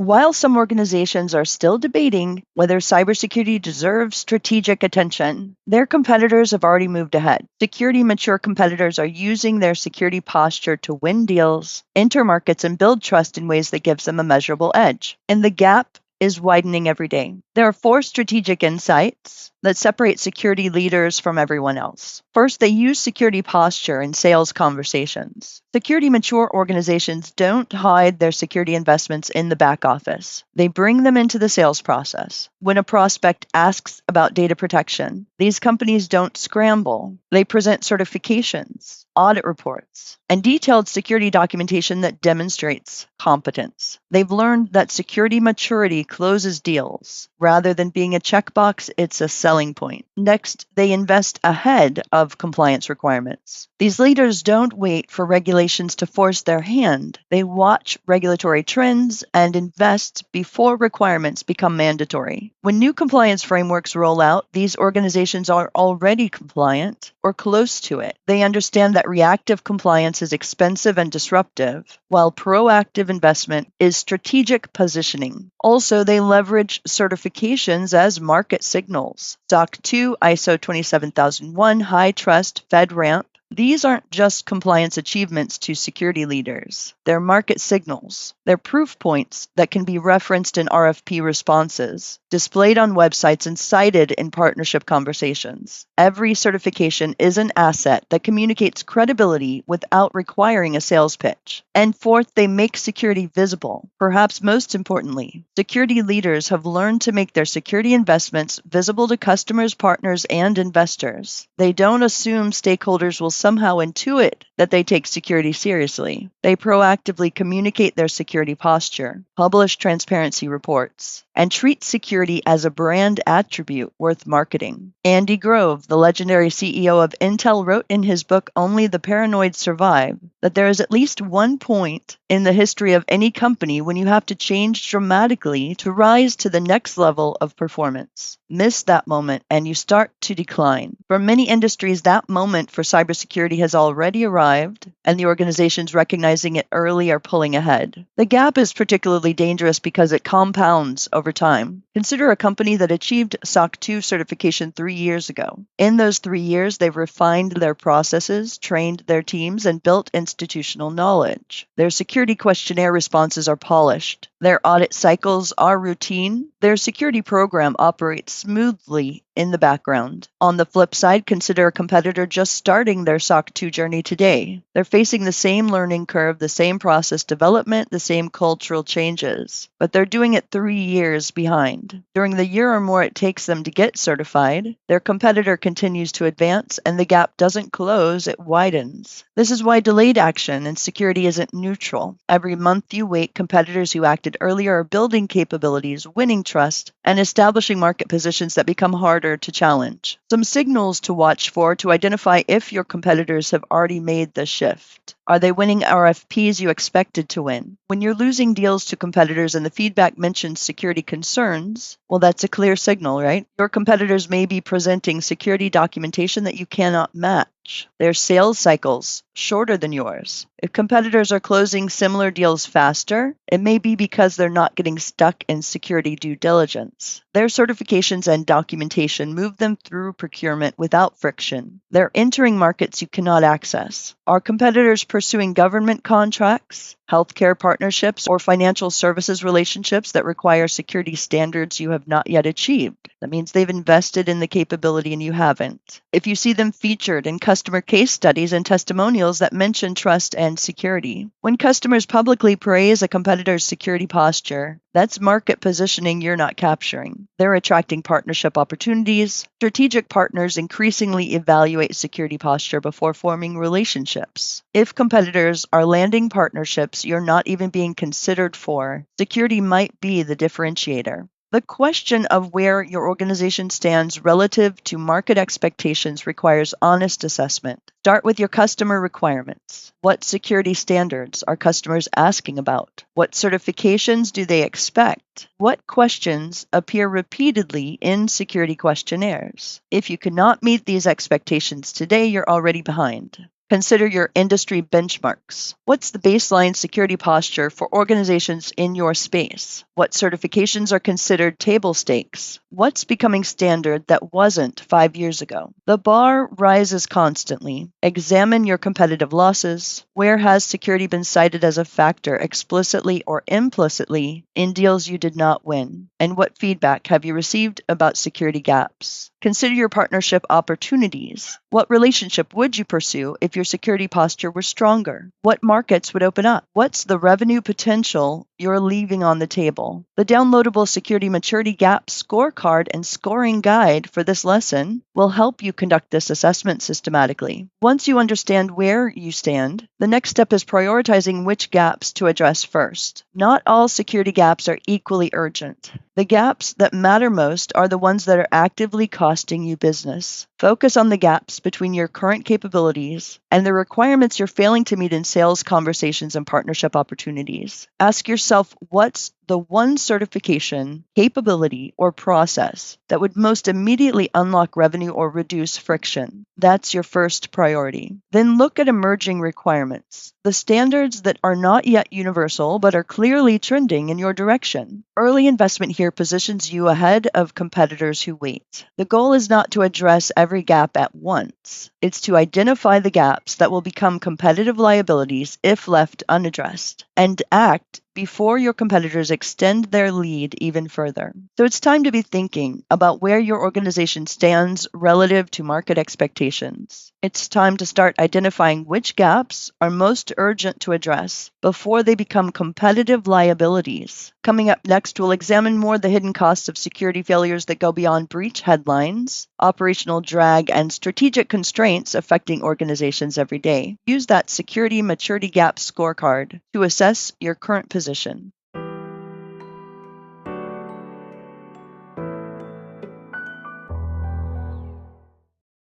While some organizations are still debating whether cybersecurity deserves strategic attention, their competitors have already moved ahead. Security mature competitors are using their security posture to win deals, enter markets, and build trust in ways that gives them a measurable edge. And the gap is widening every day. There are 4 strategic insights that separate security leaders from everyone else. First, they use security posture in sales conversations. Security mature organizations don't hide their security investments in the back office. They bring them into the sales process. When a prospect asks about data protection, these companies don't scramble. They present certifications, audit reports, and detailed security documentation that demonstrates competence. They've learned that security maturity closes deals. Rather than being a checkbox, it's a selling point. Next, they invest ahead of compliance requirements. These leaders don't wait for regulations to force their hand. They watch regulatory trends and invest before requirements become mandatory. When new compliance frameworks roll out, these organizations are already compliant or close to it. They understand that reactive compliance is expensive and disruptive, while proactive investment is strategic positioning. Also, they leverage certifications as market signals. SOC 2, ISO 27001, High Trust, FedRAMP. These aren't just compliance achievements to security leaders. They're market signals. They're proof points that can be referenced in RFP responses, displayed on websites, and cited in partnership conversations. Every certification is an asset that communicates credibility without requiring a sales pitch. And fourth, they make security visible. Perhaps most importantly, security leaders have learned to make their security investments visible to customers, partners, and investors. They don't assume stakeholders will somehow intuit that they take security seriously. They proactively communicate their security posture, publish transparency reports, and treat security as a brand attribute worth marketing. Andy Grove, the legendary CEO of Intel, wrote in his book Only the Paranoid Survive that there is at least one point in the history of any company when you have to change dramatically to rise to the next level of performance. Miss that moment and you start to decline. For many industries, that moment for cybersecurity has already arrived, and the organizations recognizing it early are pulling ahead. The gap is particularly dangerous because it compounds over time. Consider a company that achieved SOC 2 certification 3 years ago. In those 3 years, they've refined their processes, trained their teams, and built institutional knowledge. Their security questionnaire responses are polished. Their audit cycles are routine. Their security program operates smoothly in the background. On the flip side, consider a competitor just starting their SOC 2 journey today. They're facing the same learning curve, the same process development, the same cultural changes, but they're doing it 3 years behind. During the year or more it takes them to get certified, their competitor continues to advance, and the gap doesn't close, it widens. This is why delayed action in security isn't neutral. Every month you wait, competitors who acted earlier are building capabilities, winning trust, and establishing market positions that become harder to challenge. Some signals to watch for to identify if your competitors have already made the shift. Are they winning RFPs you expected to win? When you're losing deals to competitors and the feedback mentions security concerns, well, that's a clear signal, right? Your competitors may be presenting security documentation that you cannot match. Their sales cycles shorter than yours. If competitors are closing similar deals faster, it may be because they're not getting stuck in security due diligence. Their certifications and documentation move them through procurement without friction. They're entering markets you cannot access. Are competitors pursuing government contracts, healthcare partnerships, or financial services relationships that require security standards you have not yet achieved? That means they've invested in the capability and you haven't. If you see them featured in customer case studies and testimonials that mention trust and security. When customers publicly praise a competitor's security posture, that's market positioning you're not capturing. They're attracting partnership opportunities. Strategic partners increasingly evaluate security posture before forming relationships. If competitors are landing partnerships you're not even being considered for, security might be the differentiator. The question of where your organization stands relative to market expectations requires honest assessment. Start with your customer requirements. What security standards are customers asking about? What certifications do they expect? What questions appear repeatedly in security questionnaires? If you cannot meet these expectations today, you're already behind. Consider your industry benchmarks. What's the baseline security posture for organizations in your space? What certifications are considered table stakes? What's becoming standard that wasn't 5 years ago? The bar rises constantly. Examine your competitive losses. Where has security been cited as a factor explicitly or implicitly in deals you did not win? And what feedback have you received about security gaps? Consider your partnership opportunities. What relationship would you pursue if your security posture were stronger? What markets would open up? What's the revenue potential you're leaving on the table? The downloadable Security Maturity Gap scorecard and scoring guide for this lesson will help you conduct this assessment systematically. Once you understand where you stand, the next step is prioritizing which gaps to address first. Not all security gaps are equally urgent. The gaps that matter most are the ones that are actively costing you business. Focus on the gaps between your current capabilities and the requirements you're failing to meet in sales conversations and partnership opportunities. Ask yourself, what's the one certification, capability, or process that would most immediately unlock revenue or reduce friction? That's your first priority. Then look at emerging requirements, the standards that are not yet universal but are clearly trending in your direction. Early investment here positions you ahead of competitors who wait. The goal is not to address every gap at once. It's to identify the gaps that will become competitive liabilities if left unaddressed, and act before your competitors extend their lead even further. So it's time to be thinking about where your organization stands relative to market expectations. It's time to start identifying which gaps are most urgent to address before they become competitive liabilities. Coming up next, we'll examine more the hidden costs of security failures that go beyond breach headlines, operational drag, and strategic constraints affecting organizations every day. Use that Security Maturity Gap scorecard to assess your current position.